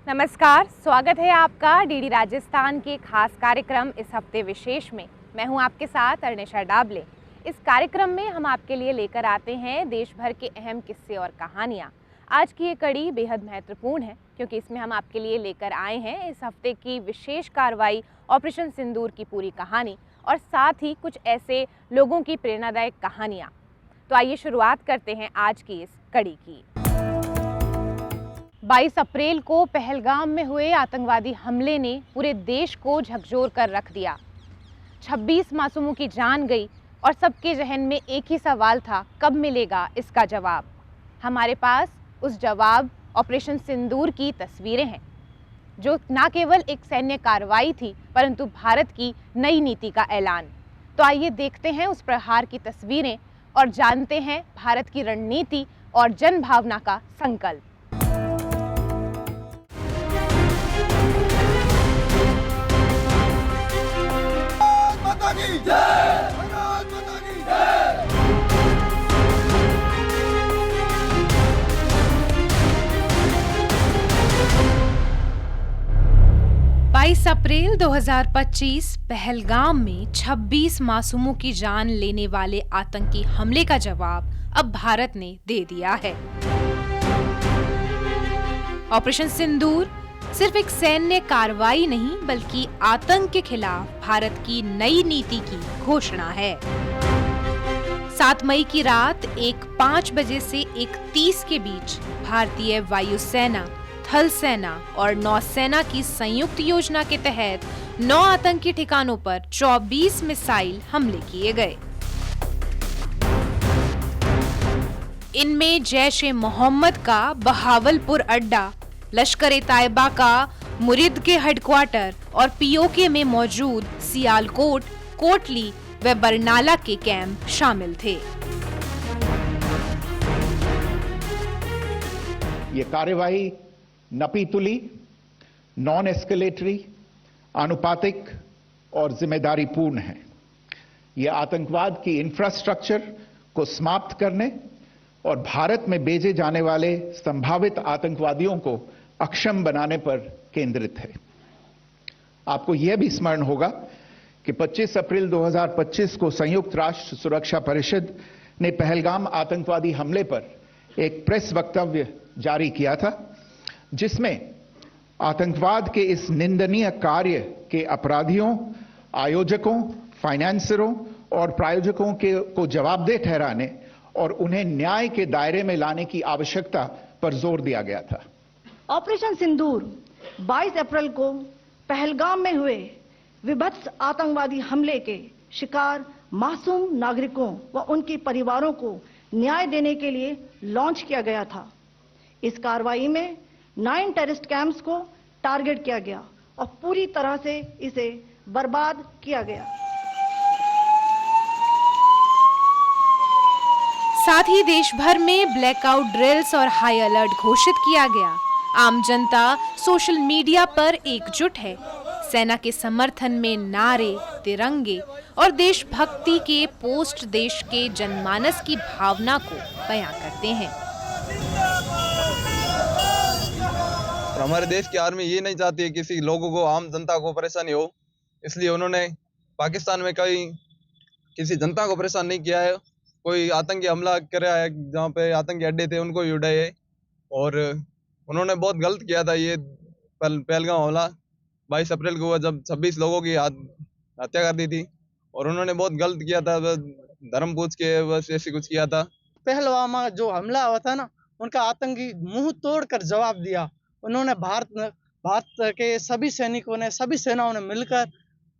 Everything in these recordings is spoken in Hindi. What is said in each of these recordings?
नमस्कार, स्वागत है आपका डीडी राजस्थान के खास कार्यक्रम इस हफ्ते विशेष में। मैं हूं आपके साथ अर्निशा डाबले। इस कार्यक्रम में हम आपके लिए लेकर आते हैं देश भर के अहम किस्से और कहानियां। आज की ये कड़ी बेहद महत्वपूर्ण है क्योंकि इसमें हम आपके लिए लेकर आए हैं इस हफ्ते की विशेष कार्रवाई ऑपरेशन सिंदूर की पूरी कहानी और साथ ही कुछ ऐसे लोगों की प्रेरणादायक कहानियाँ। तो आइए शुरुआत करते हैं आज की इस कड़ी की। 22 अप्रैल को पहलगाम में हुए आतंकवादी हमले ने पूरे देश को झकझोर कर रख दिया। 26 मासूमों की जान गई और सबके जहन में एक ही सवाल था, कब मिलेगा इसका जवाब। हमारे पास उस जवाब ऑपरेशन सिंदूर की तस्वीरें हैं, जो न केवल एक सैन्य कार्रवाई थी परंतु भारत की नई नीति का ऐलान। तो आइए देखते हैं उस प्रहार की तस्वीरें और जानते हैं भारत की रणनीति और जन भावना का संकल्प। बाईस अप्रैल 2025 पहलगाम में 26 मासूमों की जान लेने वाले आतंकी हमले का जवाब अब भारत ने दे दिया है। ऑपरेशन सिंदूर सिर्फ एक सैन्य कार्रवाई नहीं बल्कि आतंक के खिलाफ भारत की नई नीति की घोषणा है। 7 मई की रात 5 बजे से 1:30 के बीच भारतीय वायुसेना, थल सेना और नौसेना की संयुक्त योजना के तहत 9 आतंकी ठिकानों पर 24 मिसाइल हमले किए गए। इनमें जैश-ए-मोहम्मद का बहावलपुर अड्डा, लश्कर-ए-तैयबा का मुरिद के हेडक्वार्टर और पीओके में मौजूद सियालकोट, कोटली व बरनाला के कैंप शामिल थे। ये कार्यवाही नपीतुली, नॉन एस्केलेटरी, आनुपातिक और जिम्मेदारीपूर्ण है। ये आतंकवाद की इंफ्रास्ट्रक्चर को समाप्त करने और भारत में भेजे जाने वाले संभावित आतंकवादियों को अक्षम बनाने पर केंद्रित है। आपको यह भी स्मरण होगा कि 25 अप्रैल 2025 को संयुक्त राष्ट्र सुरक्षा परिषद ने पहलगाम आतंकवादी हमले पर एक प्रेस वक्तव्य जारी किया था, जिसमें आतंकवाद के इस निंदनीय कार्य के अपराधियों, आयोजकों, फाइनेंसरों और प्रायोजकों को जवाबदेह ठहराने और उन्हें न्याय के दायरे में लाने की आवश्यकता पर जोर दिया गया था। ऑपरेशन सिंदूर 22 अप्रैल को पहलगाम में हुए विभत्स आतंकवादी हमले के शिकार मासूम नागरिकों व उनके परिवारों को न्याय देने के लिए लॉन्च किया गया था। इस कार्रवाई में 9 टेररिस्ट कैंप्स को टारगेट किया गया और पूरी तरह से इसे बर्बाद किया गया। साथ ही देश भर में ब्लैकआउट ड्रिल्स और हाई अलर्ट घोषित किया गया। आम जनता सोशल मीडिया पर एकजुट है। सेना के समर्थन में नारे, तिरंगे और देशभक्ति के पोस्ट देश के जनमानस की भावना को बयां करते हैं। हमारे देश की आर्मी ये नहीं चाहती है किसी लोगों को, आम जनता को परेशानी हो, इसलिए उन्होंने पाकिस्तान में किसी जनता को परेशान नहीं किया है। कोई आतंकी हमला कर रहा है, जहाँ पे आतंकी अड्डे थे उनको ही उड़ाए है और उन्होंने बहुत गलत किया था। ये पहलगाम हमला 22 अप्रैल को जब 26 लोगों की हत्या कर दी थी और उन्होंने बहुत गलत किया था, धर्म पूछ के बस ऐसे कुछ किया था। पहलगाम जो हमला हुआ था ना, उनका आतंकी मुंह तोड़कर जवाब दिया। उन्होंने भारत के सभी सैनिकों ने, सभी सेनाओं ने मिलकर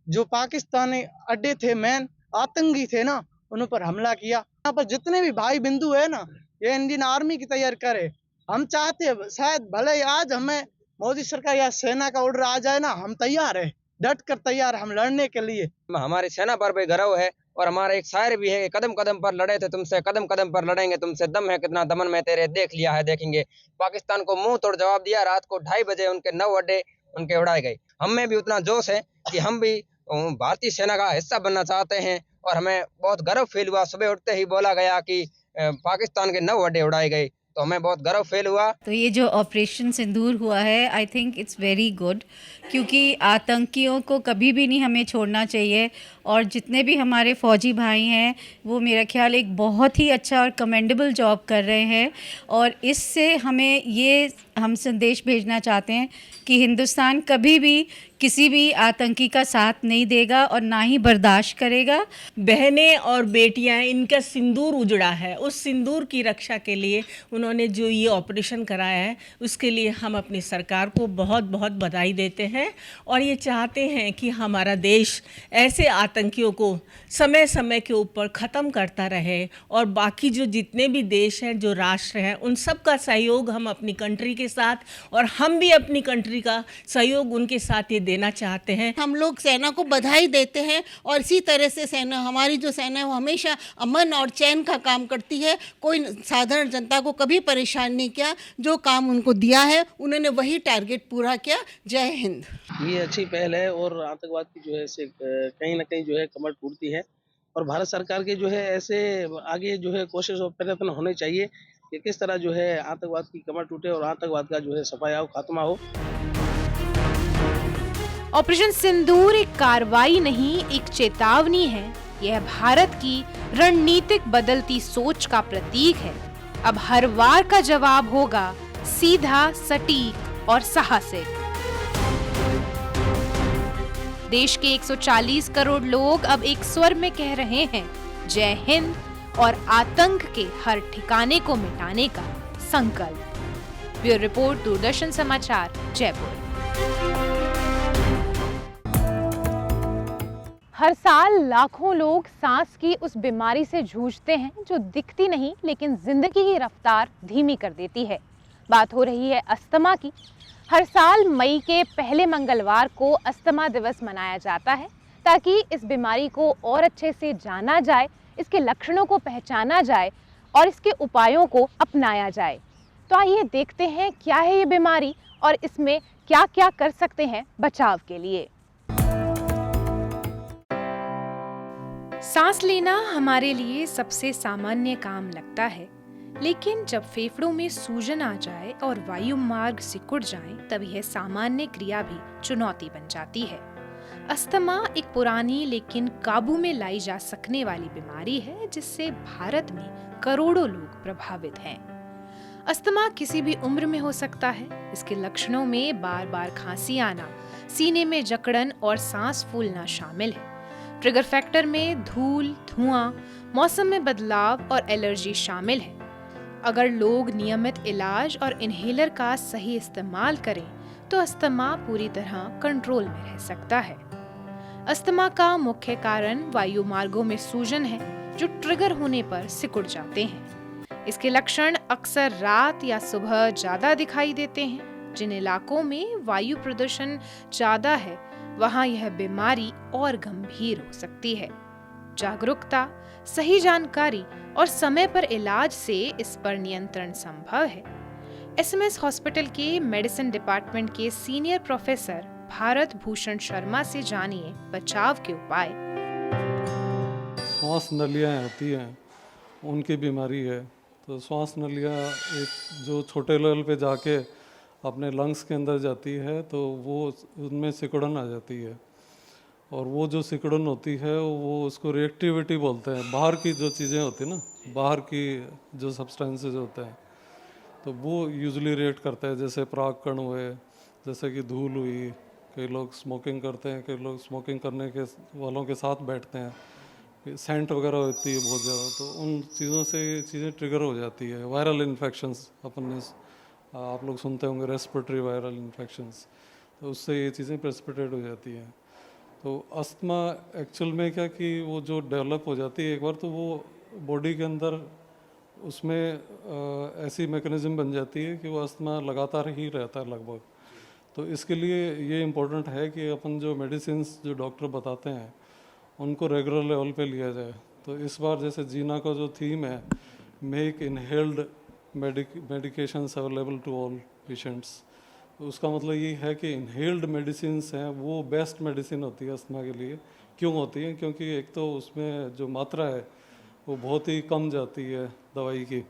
जो पाकिस्तानी अड्डे थे, मेन आतंकी थे ना, उन पर हमला किया। यहाँ पर जितने भी भाई बिंदु है ना, ये इंडियन आर्मी की तैयारी करे। हम चाहते हैं शायद भले आज हमें मोदी सरकार या सेना का ऑर्डर आ जाए ना, हम तैयार है, डट कर तैयार हम लड़ने के लिए। हमारी सेना पर भी गर्व है और हमारा एक शायर भी है, कदम कदम पर लड़े थे तुमसे, कदम कदम पर लड़ेंगे तुमसे, दम है कितना दमन में तेरे, देख लिया है देखेंगे। पाकिस्तान को मुंह तोड़ जवाब दिया। रात को 2:30 बजे उनके 9 अड्डे उनके उड़ाए गए। हम में भी उतना जोश है कि हम भी भारतीय सेना का हिस्सा बनना चाहते हैं और हमें बहुत गर्व फील हुआ। सुबह उठते ही बोला गया कि पाकिस्तान के 9 अड्डे उड़ाए गए। तो हमें बहुत गर्व फील हुआ। तो ये जो ऑपरेशन सिंदूर हुआ है, I think it's very good, क्योंकि आतंकियों को कभी भी नहीं हमें छोड़ना चाहिए। और जितने भी हमारे फौजी भाई हैं वो मेरा ख्याल एक बहुत ही अच्छा और कमेंडेबल जॉब कर रहे हैं। और इससे हमें ये हम संदेश भेजना चाहते हैं कि हिंदुस्तान कभी भी किसी भी आतंकी का साथ नहीं देगा और ना ही बर्दाश्त करेगा। बहनें और बेटियां, इनका सिंदूर उजड़ा है, उस सिंदूर की रक्षा के लिए उन्होंने जो ये ऑपरेशन कराया है उसके लिए हम अपनी सरकार को बहुत बहुत बधाई देते हैं और ये चाहते हैं कि हमारा देश ऐसे आतंकियों को समय समय के ऊपर ख़त्म करता रहे और बाकी जो जितने भी देश हैं, जो राष्ट्र हैं, उन सब का सहयोग हम अपनी कंट्री के साथ और हम भी अपनी कंट्री का सहयोग उनके साथ ये देना चाहते हैं। हम लोग सेना को बधाई देते हैं और इसी तरह से सेना, हमारी जो सेना है वो हमेशा अमन और चैन का काम करती है। कोई साधारण जनता को कभी परेशान नहीं किया, जो काम उनको दिया है उन्होंने वही टारगेट पूरा किया। जय हिंद। ये अच्छी पहल है और आतंकवाद की जो है से कहीं ना कहीं जो है कमर टूटती है और भारत सरकार के जो है ऐसे आगे जो है कोशिश और प्रयत्न होने चाहिए कि किस तरह जो है आतंकवाद की कमर टूटे और आतंकवाद का जो है सफाया हो, खात्मा हो। ऑपरेशन सिंदूर एक कार्रवाई नहीं, एक चेतावनी है। यह भारत की रणनीतिक बदलती सोच का प्रतीक है। अब हर वार का जवाब होगा सीधा, सटीक और साहसिक। देश के 140 करोड़ लोग अब एक स्वर में कह रहे हैं जय हिंद और आतंक के हर ठिकाने को मिटाने का संकल्प। ब्यूरो रिपोर्ट, दूरदर्शन समाचार, जयपुर। हर साल लाखों लोग सांस की उस बीमारी से जूझते हैं जो दिखती नहीं लेकिन जिंदगी की रफ्तार धीमी कर देती है। बात हो रही है अस्थमा की। हर साल मई के पहले मंगलवार को अस्थमा दिवस मनाया जाता है ताकि इस बीमारी को और अच्छे से जाना जाए, इसके लक्षणों को पहचाना जाए और इसके उपायों को अपनाया जाए। तो आइए देखते हैं क्या है ये बीमारी और इसमें क्या क्या कर सकते हैं बचाव के लिए। सांस लेना हमारे लिए सबसे सामान्य काम लगता है, लेकिन जब फेफड़ों में सूजन आ जाए और वायु मार्ग सिकुड़ जाए तब यह सामान्य क्रिया भी चुनौती बन जाती है। अस्थमा एक पुरानी लेकिन काबू में लाई जा सकने वाली बीमारी है जिससे भारत में करोड़ों लोग प्रभावित हैं। अस्थमा किसी भी उम्र में हो सकता है। इसके लक्षणों में बार बार खांसी आना, सीने में जकड़न और सांस फूलना शामिल है। ट्रिगर फैक्टर में धूल, धुआं, मौसम में बदलाव और एलर्जी शामिल है। अगर लोग नियमित इलाज और इन्हेलर का सही इस्तेमाल करें तो अस्थमा पूरी तरह कंट्रोल में रह सकता है। अस्थमा का मुख्य कारण वायु मार्गों में सूजन है जो ट्रिगर होने पर सिकुड़ जाते हैं। इसके लक्षण अक्सर रात या सुबह ज्यादा दिखाई देते हैं। जिन इलाकों में वायु प्रदूषण ज्यादा है वहां यह बीमारी और गंभीर हो सकती है। जागरूकता, सही जानकारी और समय पर इलाज से इस पर नियंत्रण संभव है। एसएमएस हॉस्पिटल के मेडिसिन डिपार्टमेंट के सीनियर प्रोफेसर भारत भूषण शर्मा से जानिए बचाव के उपाय। श्वास नलियाँ होती हैं, उनकी बीमारी है। तो श्वास नलियाँ एक जो छोटे लेवल पे जाके अपने लंग्स के अंदर जाती है तो वो उनमें सिकुड़न आ जाती है और वो जो सिकुड़न होती है वो उसको रिएक्टिविटी बोलते हैं। बाहर की जो चीज़ें होती हैं ना, बाहर की जो सब्सटेंसेस होते हैं तो वो यूजुअली रिएक्ट करते हैं। जैसे पराग कण हुए, जैसे कि धूल हुई, कई लोग स्मोकिंग करते हैं, कई लोग स्मोकिंग करने के वालों के साथ बैठते हैं, सेंट वगैरह होती है बहुत ज़्यादा, तो उन चीज़ों से ये चीज़ें ट्रिगर हो जाती है। वायरल इन्फेक्शंस अपन ने आप लोग सुनते होंगे, रेस्पिरेटरी वायरल इन्फेक्शंस, तो उससे ये चीज़ें प्रेसिपिटेट हो जाती हैं। तो अस्थमा एक्चुअल में क्या कि वो जो डेवलप हो जाती है एक बार तो वो बॉडी के अंदर उसमें ऐसी मैकेनिज्म बन जाती है कि वो अस्थमा लगातार ही रहता है लगभग। तो इसके लिए ये इम्पोर्टेंट है कि अपन जो मेडिसिन्स जो डॉक्टर बताते हैं उनको रेगुलर लेवल पे लिया जाए। तो इस बार जैसे जीना का जो थीम है, make inhaled medications available to all patients, तो उसका मतलब ये है कि इनहेल्ड मेडिसिन्स हैं वो बेस्ट मेडिसिन होती है अस्थमा के लिए। क्यों होती है? क्योंकि एक तो उसमें जो मात्रा है वो बहुत ही कम जाती है दवाई की,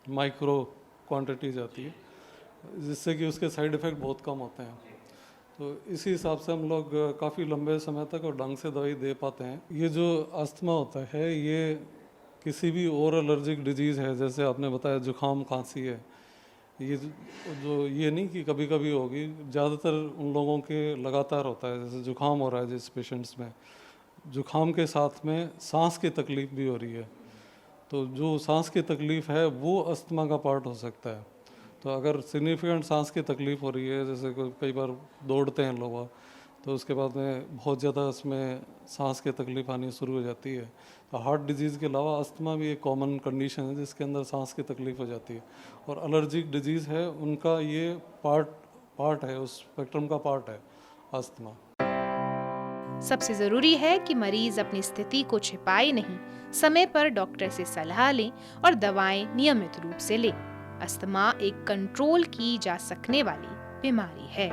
माइक्रो क्वांटिटी जाती है, जिससे कि उसके साइड इफ़ेक्ट बहुत कम होते हैं। तो इसी हिसाब से हम लोग काफ़ी लंबे समय तक और ढंग से दवाई दे पाते हैं। ये जो अस्थमा होता है ये किसी भी और एलर्जिक डिजीज़ है, जैसे आपने बताया जुकाम खांसी है, ये जो ये नहीं कि कभी कभी होगी, ज़्यादातर उन लोगों के लगातार होता है। जैसे जुकाम हो रहा है जिस पेशेंट्स में, जुकाम के साथ में सांस की तकलीफ़ भी हो रही है, तो जो सांस की तकलीफ़ है वो अस्थमा का पार्ट हो सकता है। तो अगर सिग्निफिकेंट सांस की तकलीफ़ हो रही है, जैसे कई बार दौड़ते हैं लोग, तो उसके बाद में बहुत ज़्यादा उसमें सांस की तकलीफ़ आनी शुरू हो जाती है। तो हार्ट डिजीज़ के अलावा अस्थमा भी एक कॉमन कंडीशन है जिसके अंदर सांस की तकलीफ़ हो जाती है, और एलर्जिक डिजीज़ है उनका ये पार्ट है, उस स्पेक्ट्रम का पार्ट है अस्थमा। सबसे ज़रूरी है कि मरीज अपनी स्थिति को छिपाए नहीं, समय पर डॉक्टर से सलाह लें और दवाएं नियमित रूप से लें। अस्थमा एक कंट्रोल की जा सकने वाली बीमारी है।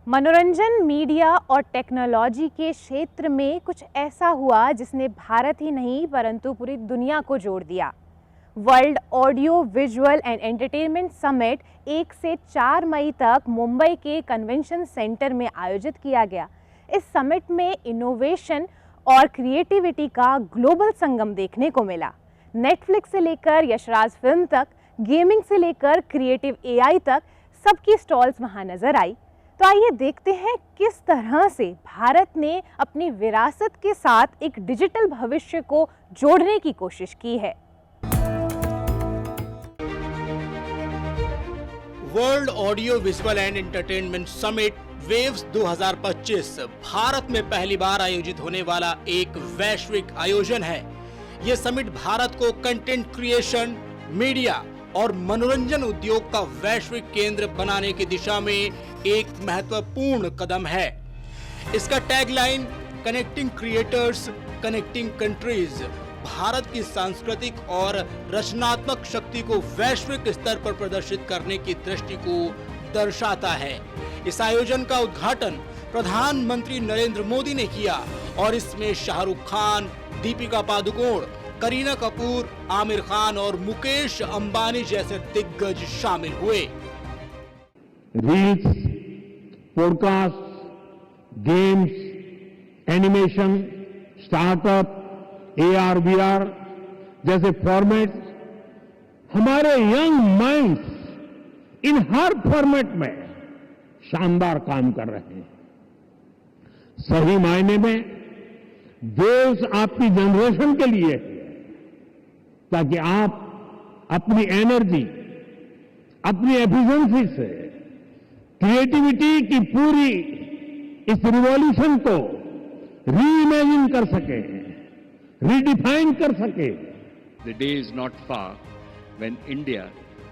मनोरंजन, मीडिया और टेक्नोलॉजी के क्षेत्र में कुछ ऐसा हुआ जिसने भारत ही नहीं परंतु पूरी दुनिया को जोड़ दिया। World audio visual and entertainment summit 1 से 4 मई तक मुंबई के कन्वेंशन सेंटर में आयोजित किया गया। इस समिट में इनोवेशन और क्रिएटिविटी का ग्लोबल संगम देखने को मिला। नेटफ्लिक्स से लेकर यशराज फिल्म तक, गेमिंग से लेकर क्रिएटिव एआई तक सबकी स्टॉल्स वहां नजर आई। तो आइए देखते हैं किस तरह से भारत ने अपनी विरासत के साथ एक डिजिटल भविष्य को जोड़ने की कोशिश की है। World audio visual and entertainment summit waves 2025 Bharat में पहली बार आयोजित होने वाला एक वैश्विक आयोजन है। ये समिट भारत को कंटेंट क्रिएशन, मीडिया और मनोरंजन उद्योग का वैश्विक केंद्र बनाने की दिशा में एक महत्वपूर्ण कदम है। इसका tagline connecting creators, connecting countries Bharat की सांस्कृतिक और रचनात्मक शक्ति को वैश्विक स्तर पर प्रदर्शित करने की दृष्टि को दर्शाता है। इस आयोजन का उद्घाटन प्रधानमंत्री नरेंद्र मोदी ने किया और इसमें शाहरुख खान, दीपिका पादुकोण, करीना कपूर, आमिर खान और मुकेश अंबानी जैसे दिग्गज शामिल हुए। Reels, podcast, games, animation, startup, AR, VR जैसे फॉर्मेट हमारे यंग माइंड्स इन हर फॉर्मेट में शानदार काम कर रहे हैं। सही मायने में वेव्स आपकी जनरेशन के लिए है, ताकि आप अपनी एनर्जी, अपनी एफिशिएंसी से क्रिएटिविटी की पूरी इस रिवॉल्यूशन को रीइमेजिन कर सके, रीडिफाइन कर सके। The day is not far when India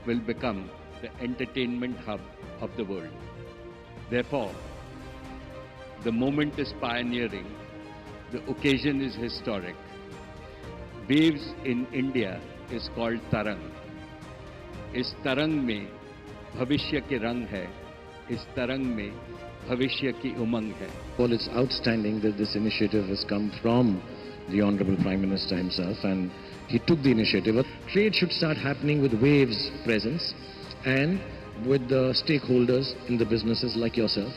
will become the entertainment hub of the world. Therefore, the moment is pioneering, the occasion is historic. Waves in India is called Tarang. इस तरंग में भविष्य के रंग है, इस तरंग में भविष्य की उमंग है। Well, it's outstanding that this initiative has come from the Honorable Prime Minister himself, and he took the initiative. Trade should start happening with Waves presence and with the stakeholders in the businesses like yourself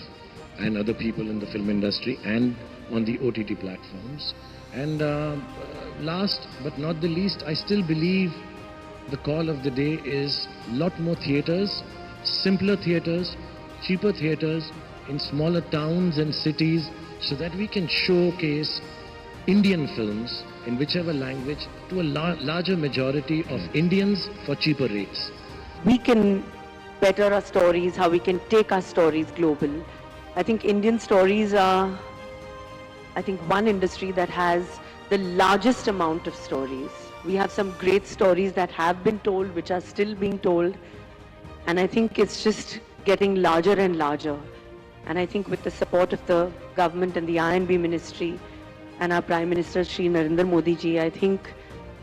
and other people in the film industry and on the OTT platforms. And last but not the least, I still believe the call of the day is lot more theatres, simpler theatres, cheaper theatres in smaller towns and cities, so that we can showcase Indian films in whichever language to a larger majority of Indians for cheaper rates. We can better our stories, how we can take our stories global. I think Indian stories are, one industry that has the largest amount of stories. We have some great stories that have been told, which are still being told. And I think it's just getting larger and larger. And I think with the support of the government and the R&B ministry and our Prime Minister Shri Narendra Modi ji, I think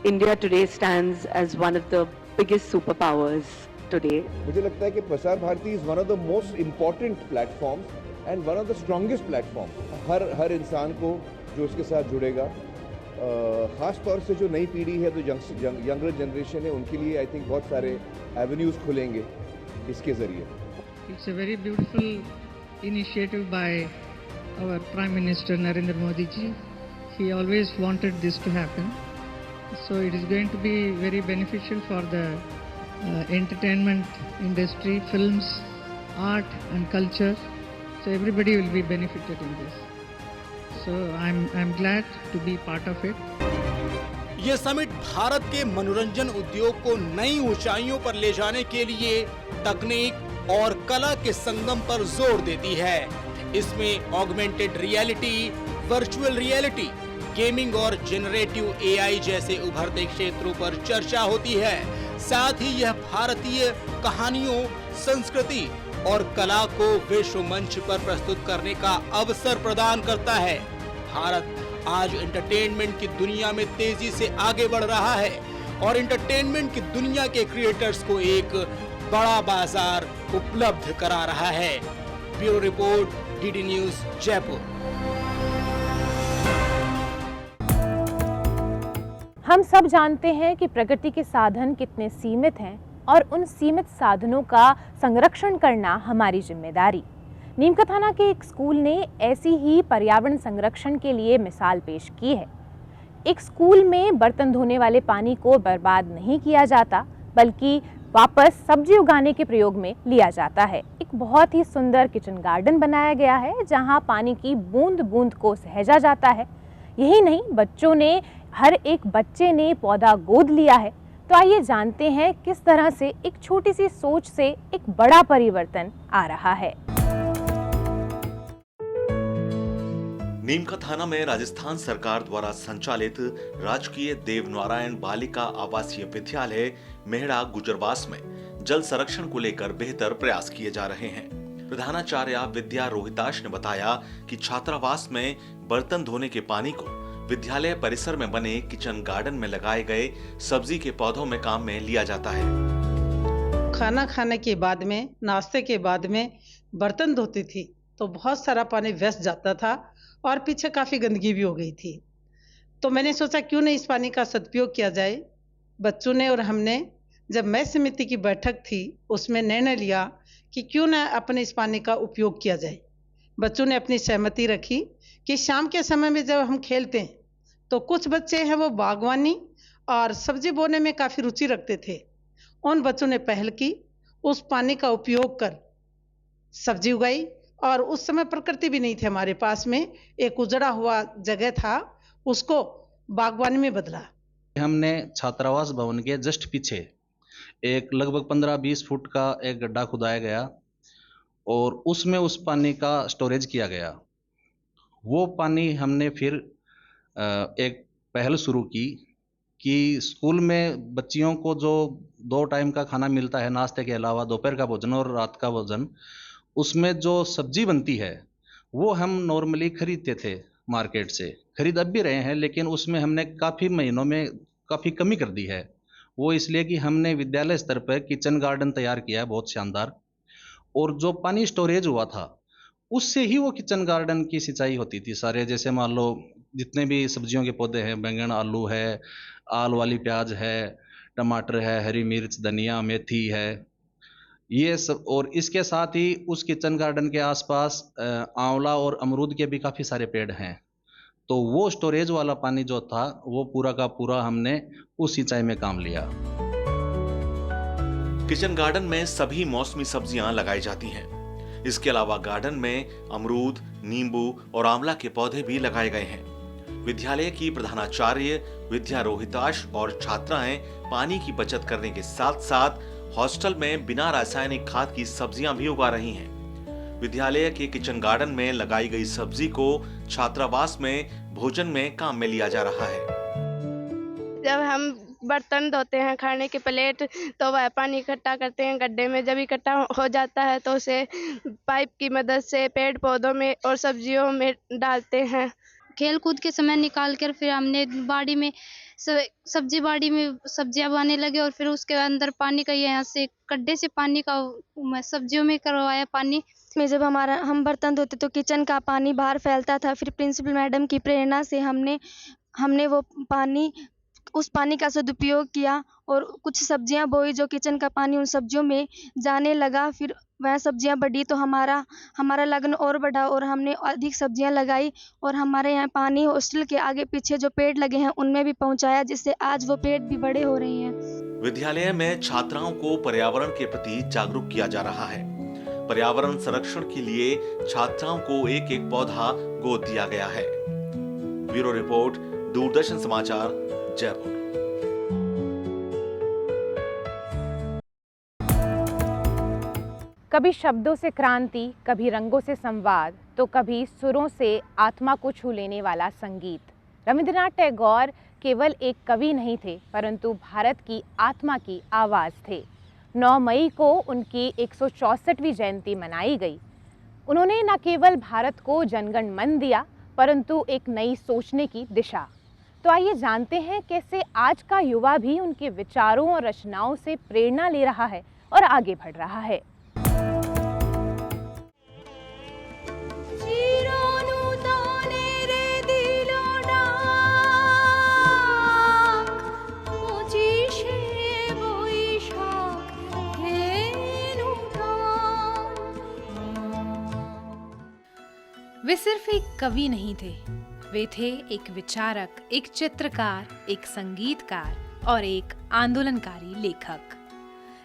India today stands as one of the biggest superpowers today. मुझे लगता है कि Prasar Bharati is one of the most important platforms and one of the strongest platforms. हर इंसान को जो इसके साथ जुड़ेगा ख़ास तौर से जो नई पीढ़ी है, जो यंगर जनरेशन है, उनके लिए आई थिंक बहुत सारे एवेन्यूज़ खुलेंगे इसके ज़रिए। It's a very beautiful initiative by our Prime Minister Narendra Modi ji. He always wanted this to happen. So it is going to be very beneficial for the entertainment industry, films, art and culture. So everybody will be benefited in this. So I'm glad to be part of it. ये समिट भारत के मनोरंजन उद्योग को नई ऊंचाइयों पर ले जाने के लिए तकनीक और कला के संगम पर जोर देती है। इसमें augmented reality, virtual reality, gaming और जेनरेटिव एआई जैसे उभरते क्षेत्रों पर चर्चा होती है। साथ ही यह भारतीय कहानियों, संस्कृति और कला को विश्व मंच पर प्रस्तुत करने का अवसर प्रदान करता है। भारत आज एंटरटेनमेंट की दुनिया में तेजी से आगे बढ़ रहा है और एंटरटेनमेंट की दुनिया के क्रिएटर्स को एक बड़ा बाजार उपलब्ध करा रहा है। Bureau report, DD news, Jaipur. हम सब जानते हैं कि प्रकृति के साधन कितने सीमित हैं और उन सीमित साधनों का संरक्षण करना हमारी जिम्मेदारी। नीमका थाना के एक स्कूल ने ऐसी ही पर्यावरण संरक्षण के लिए मिसाल पेश की है। एक स्कूल में बर्तन धोने वाले पानी को बर्बाद नहीं किया जाता, बल्कि वापस सब्जी उगाने के प्रयोग में लिया जाता है। एक बहुत ही सुंदर किचन गार्डन बनाया गया है जहां पानी की बूंद बूंद को सहेजा जाता है। यही नहीं, हर एक बच्चे ने पौधा गोद लिया है। तो आइए जानते हैं किस तरह से एक छोटी सी सोच से एक बड़ा परिवर्तन आ रहा है। नीमका थाना में राजस्थान सरकार द्वारा संचालित राजकीय देवनारायण बालिका आवासीय विद्यालय मेहड़ा गुजरवास में जल संरक्षण को लेकर बेहतर प्रयास किए जा रहे हैं। प्रधानाचार्य विद्या रोहिताश ने बताया कि छात्रावास में बर्तन धोने के पानी को विद्यालय परिसर में बने किचन गार्डन में लगाए गए सब्जी के पौधों में काम में लिया जाता है। खाना खाने के बाद में, नाश्ते के बाद में बर्तन धोती थी तो बहुत सारा पानी वेस्ट जाता था और पीछे काफ़ी गंदगी भी हो गई थी। तो मैंने सोचा क्यों नहीं इस पानी का सदुपयोग किया जाए। बच्चों ने और हमने, जब मैं समिति की बैठक थी उसमें निर्णय लिया कि क्यों ना अपने इस पानी का उपयोग किया जाए। बच्चों ने अपनी सहमति रखी कि शाम के समय में जब हम खेलते हैं तो कुछ बच्चे हैं वो बागवानी और सब्जी बोने में काफ़ी रुचि रखते थे। उन बच्चों ने पहल की, उस पानी का उपयोग कर सब्जी उगाई और उस समय प्रकृति भी नहीं थी हमारे पास में, एक उजड़ा हुआ जगह था, उसको बागवानी में बदला। हमने छात्रावास भवन के जस्ट पीछे एक लगभग 15-20 फुट का एक गड्ढा खुदाया गया और उसमें उस पानी का स्टोरेज किया गया। वो पानी हमने फिर एक पहल शुरू की कि स्कूल में बच्चियों को जो 2 टाइम का खाना मिलता है, नाश्ते के अलावा दोपहर का भोजन और रात का भोजन, उसमें जो सब्जी बनती है वो हम नॉर्मली खरीदते थे मार्केट से, खरीद अब भी रहे हैं, लेकिन उसमें हमने काफ़ी महीनों में काफ़ी कमी कर दी है। वो इसलिए कि हमने विद्यालय स्तर पर किचन गार्डन तैयार किया है बहुत शानदार, और जो पानी स्टोरेज हुआ था उससे ही वो किचन गार्डन की सिंचाई होती थी सारे। जैसे मान लो जितने भी सब्जियों के पौधे हैं, बैंगन, आलू है, आल वाली प्याज है, टमाटर है, हरी मिर्च, धनिया, मेथी है, ये सब। और इसके साथ ही उस किचन गार्डन के आसपास आंवला और अमरूद के भी काफ़ी सारे पेड़ हैं। तो वो स्टोरेज वाला पानी जो था वो पूरा का पूरा हमने उस सिंचाई में काम लिया। किचन गार्डन में सभी मौसमी सब्जियां लगाई जाती हैं। इसके अलावा गार्डन में अमरूद, नींबू और आंवला के पौधे भी लगाए गए हैं। विद्यालय की प्रधानाचार्य विद्या रोहिताश और छात्राएं पानी की बचत करने के साथ साथ हॉस्टल में बिना रासायनिक खाद की सब्जियां भी उगा रही हैं। विद्यालय के किचन गार्डन में लगाई गई सब्जी को छात्रावास में भोजन में काम में लिया जा रहा है। जब हम बर्तन धोते हैं, खाने के प्लेट, तो वह पानी इकट्ठा करते हैं गड्ढे में। जब इकट्ठा हो जाता है तो उसे पाइप की मदद से पेड़ पौधों में और सब्जियों में डालते हैं। खेल कूद के समय निकाल कर फिर हमने बाड़ी में सब्जी बाड़ी में सब्जियां उगाने लगे और फिर उसके अंदर पानी का यहाँ से गड्ढे से पानी का सब्जियों में करवाया पानी में। जब हम बर्तन धोते तो किचन का पानी बाहर फैलता था। फिर प्रिंसिपल मैडम की प्रेरणा से हमने हमने वो पानी उस पानी का सदुपयोग किया और कुछ सब्जियां बोई, जो किचन का पानी उन सब्जियों में जाने लगा। फिर वह सब्जियां बढ़ी तो हमारा लगन और बढ़ा और हमने अधिक सब्जियां लगाई और हमारे यहाँ पानी हॉस्टल के आगे पीछे जो पेड़ लगे हैं उनमें भी पहुंचाया, जिससे आज वो पेड़ भी बड़े हो रहे हैं। विद्यालय में छात्राओं को पर्यावरण के प्रति जागरूक किया जा रहा है। पर्यावरण संरक्षण के लिए छात्राओं को एक एक पौधा गोद दिया गया है। ब्यूरो रिपोर्ट, दूरदर्शन समाचार, जयपुर। कभी शब्दों से क्रांति, कभी रंगों से संवाद, तो कभी सुरों से आत्मा को छू लेने वाला संगीत। रविंद्रनाथ टैगोर केवल एक कवि नहीं थे, परंतु भारत की आत्मा की आवाज़ थे। 9 मई को उनकी 164वीं जयंती मनाई गई। उन्होंने न केवल भारत को जनगण मन दिया, परंतु एक नई सोचने की दिशा। तो आइए जानते हैं कैसे आज का युवा भी उनके विचारों और रचनाओं से प्रेरणा ले रहा है और आगे बढ़ रहा है। वे सिर्फ एक कवि नहीं थे, वे थे एक विचारक, एक चित्रकार, एक संगीतकार और एक आंदोलनकारी लेखक।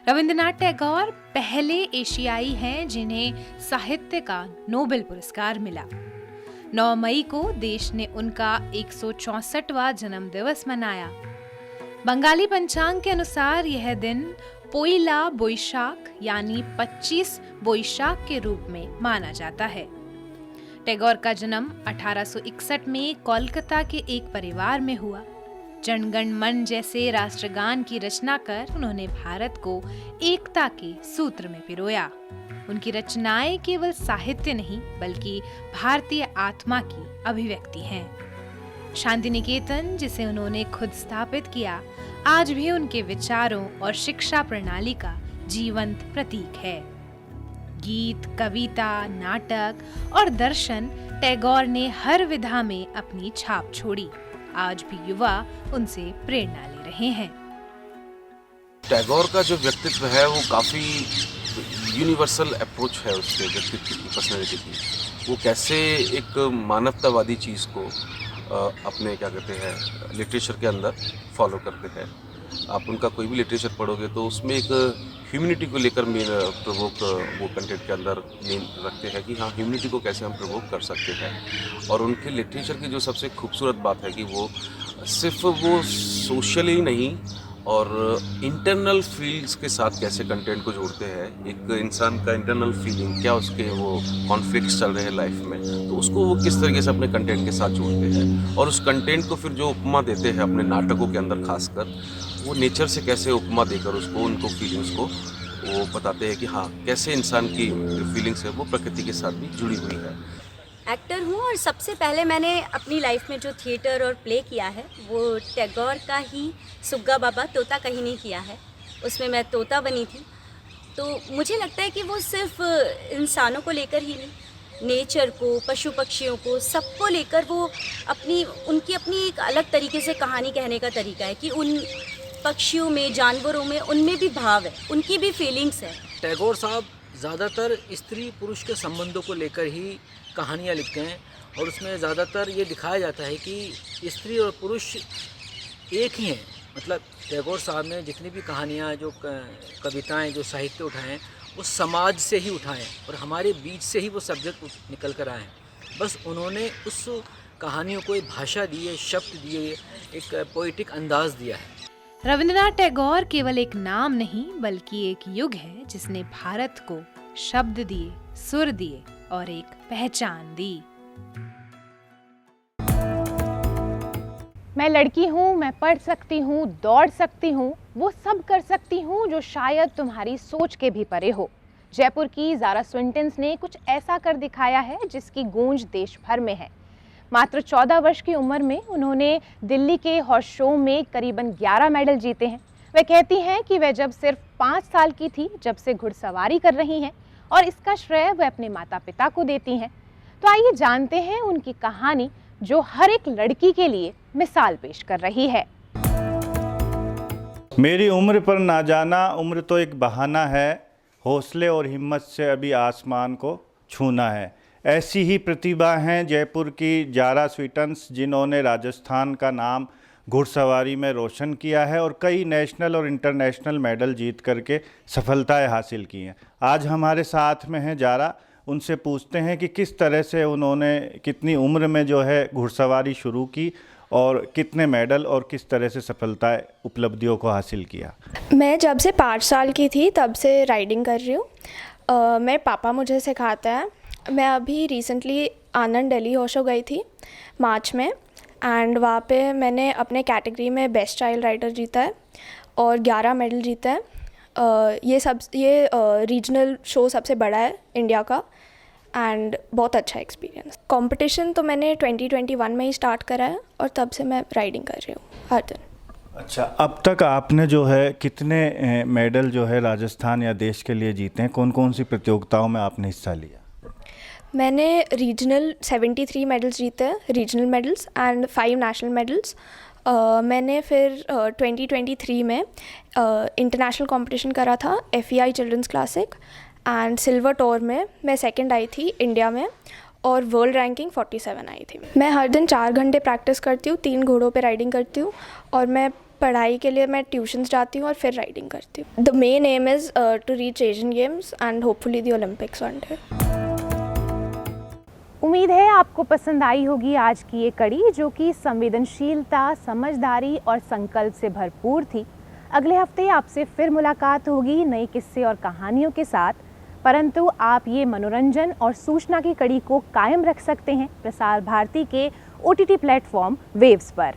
रविंद्रनाथ टैगोर पहले एशियाई हैं जिन्हें साहित्य का नोबेल पुरस्कार मिला। 9 मई को देश ने उनका 164वां जन्म दिवस मनाया। बंगाली पंचांग के अनुसार यह दिन पोइला बोईशाख यानी 25 बोईशाख के रूप में माना जाता है। टैगोर का जन्म 1861 में कोलकाता के एक परिवार में हुआ। जनगण मन जैसे राष्ट्रगान की रचना कर उन्होंने भारत को एकता के सूत्र में पिरोया। उनकी रचनाएं केवल साहित्य नहीं बल्कि भारतीय आत्मा की अभिव्यक्ति हैं। शांति निकेतन, जिसे उन्होंने खुद स्थापित किया, आज भी उनके विचारों और शिक्षा प्रणाली का जीवंत प्रतीक है। गीत, कविता, नाटक और दर्शन, टैगोर ने हर विधा में अपनी छाप छोड़ी। आज भी युवा उनसे प्रेरणा ले रहे हैं। टैगोर का जो व्यक्तित्व है वो काफ़ी यूनिवर्सल अप्रोच है उसके व्यक्तित्व की, पर्सनैलिटी की। वो कैसे एक मानवतावादी चीज़ को अपने क्या कहते हैं लिटरेचर के अंदर फॉलो करते हैं। आप उनका कोई भी लिटरेचर पढ़ोगे तो उसमें एक ह्यूमैनिटी को लेकर मेन प्रवोक वो कंटेंट के अंदर मेन रखते हैं कि हाँ, ह्यूमैनिटी को कैसे हम प्रवोक कर सकते हैं। और उनके लिटरेचर की जो सबसे खूबसूरत बात है कि वो सिर्फ वो सोशल ही नहीं और इंटरनल फील्ड्स के साथ कैसे कंटेंट को जोड़ते हैं। एक इंसान का इंटरनल फीलिंग क्या, उसके वो कॉन्फ्लिक्ट्स चल रहे हैं लाइफ में, तो उसको वो किस तरीके से अपने कंटेंट के साथ जोड़ते हैं। और उस कंटेंट को फिर जो उपमा देते हैं अपने नाटकों के अंदर, खासकर वो नेचर से कैसे उपमा देकर उसको, उनको फीलिंग्स को वो बताते हैं कि हाँ, कैसे इंसान की फीलिंग्स है वो प्रकृति के साथ भी जुड़ी हुई है। एक्टर हूँ और सबसे पहले मैंने अपनी लाइफ में जो थिएटर और प्ले किया है वो टैगोर का ही सुग्गा बाबा तोता कहीं नहीं किया है। उसमें मैं तोता बनी थी। तो मुझे लगता है कि वो सिर्फ इंसानों को लेकर ही नहीं, नेचर को, पशु पक्षियों को, सबको लेकर वो उनकी अपनी एक अलग तरीके से कहानी कहने का तरीका है कि उन पक्षियों में, जानवरों में, उनमें भी भाव है, उनकी भी फीलिंग्स है। टैगोर साहब ज़्यादातर स्त्री पुरुष के संबंधों को लेकर ही कहानियाँ लिखते हैं और उसमें ज़्यादातर ये दिखाया जाता है कि स्त्री और पुरुष एक ही हैं। मतलब टैगोर साहब ने जितनी भी कहानियाँ, जो कविताएं, जो साहित्य उठाए हैं, वो समाज से ही उठाए हैं और हमारे बीच से ही वो सब्जेक्ट निकल कर आए हैं। बस उन्होंने उस कहानियों को एक भाषा दी है, शब्द दिए, एक पोइटिक अंदाज दिया है। रविंद्रनाथ टैगोर केवल एक नाम नहीं बल्कि एक युग है जिसने भारत को शब्द दिए, सुर दिए और एक पहचान दी। मैं लड़की हूँ, मैं पढ़ सकती हूँ, दौड़ सकती हूँ, वो सब कर सकती हूँ जो शायद तुम्हारी सोच के भी परे हो। जयपुर की ज़ारा स्विंटन्स ने कुछ ऐसा कर दिखाया है जिसकी गूंज देश भर में है। मात्र 14 वर्ष की उम्र में उन्होंने दिल्ली के हॉर्स शो में करीबन 11 मेडल जीते हैं। वह कहती हैं कि वह जब सिर्फ 5 साल की थी जब से घुड़सवारी कर रही हैं और इसका श्रेय वह अपने माता पिता को देती हैं। तो आइए जानते हैं उनकी कहानी जो हर एक लड़की के लिए मिसाल पेश कर रही है। मेरी उम्र पर ना जाना, उम्र तो एक बहाना है, हौसले और हिम्मत से अभी आसमान को छूना है। ऐसी ही प्रतिभा हैं जयपुर की जारा स्वीटन्स, जिन्होंने राजस्थान का नाम घुड़सवारी में रोशन किया है और कई नेशनल और इंटरनेशनल मेडल जीत करके सफलताएं हासिल की हैं। आज हमारे साथ में हैं जारा, उनसे पूछते हैं कि किस तरह से उन्होंने कितनी उम्र में जो है घुड़सवारी शुरू की और कितने मेडल और किस तरह से सफलताएं उपलब्धियों को हासिल किया। मैं जब से 5 साल की थी तब से राइडिंग कर रही हूँ। मेरे पापा मुझे सिखाते हैं। मैं अभी रिसेंटली आनंद दिल्ली हॉर्स शो गई थी मार्च में, एंड वहाँ पे मैंने अपने कैटेगरी में बेस्ट चाइल्ड राइडर जीता है और 11 मेडल जीता है। ये रीजनल शो सबसे बड़ा है इंडिया का एंड बहुत अच्छा एक्सपीरियंस। कंपटीशन तो मैंने 2021 में ही स्टार्ट करा है और तब से मैं राइडिंग कर रही हूँ हर दिन। अच्छा, अब तक आपने जो है कितने मेडल जो है राजस्थान या देश के लिए जीते हैं? कौन कौन सी प्रतियोगिताओं में आपने हिस्सा लिया? मैंने रीजनल 73 मेडल्स जीते हैं, regional medals and 5 national medals. मैंने फिर 2023 में इंटरनेशनल कंपटीशन करा था FEI children's classic and silver tour में मैं सेकंड आई थी इंडिया में और वर्ल्ड रैंकिंग 47 आई थी। मैं हर दिन 4 घंटे प्रैक्टिस करती हूँ, 3 घोड़ों पे राइडिंग करती हूँ और मैं पढ़ाई के लिए मैं ट्यूशन्स जाती हूँ और फिर राइडिंग करती हूँ। The main aim is to reach Asian Games and hopefully the Olympics one day. उम्मीद है आपको पसंद आई होगी आज की ये कड़ी, जो कि संवेदनशीलता, समझदारी और संकल्प से भरपूर थी। अगले हफ्ते आपसे फिर मुलाकात होगी नए किस्से और कहानियों के साथ, परंतु आप ये मनोरंजन और सूचना की कड़ी को कायम रख सकते हैं प्रसार भारती के OTT प्लेटफॉर्म वेव्स पर।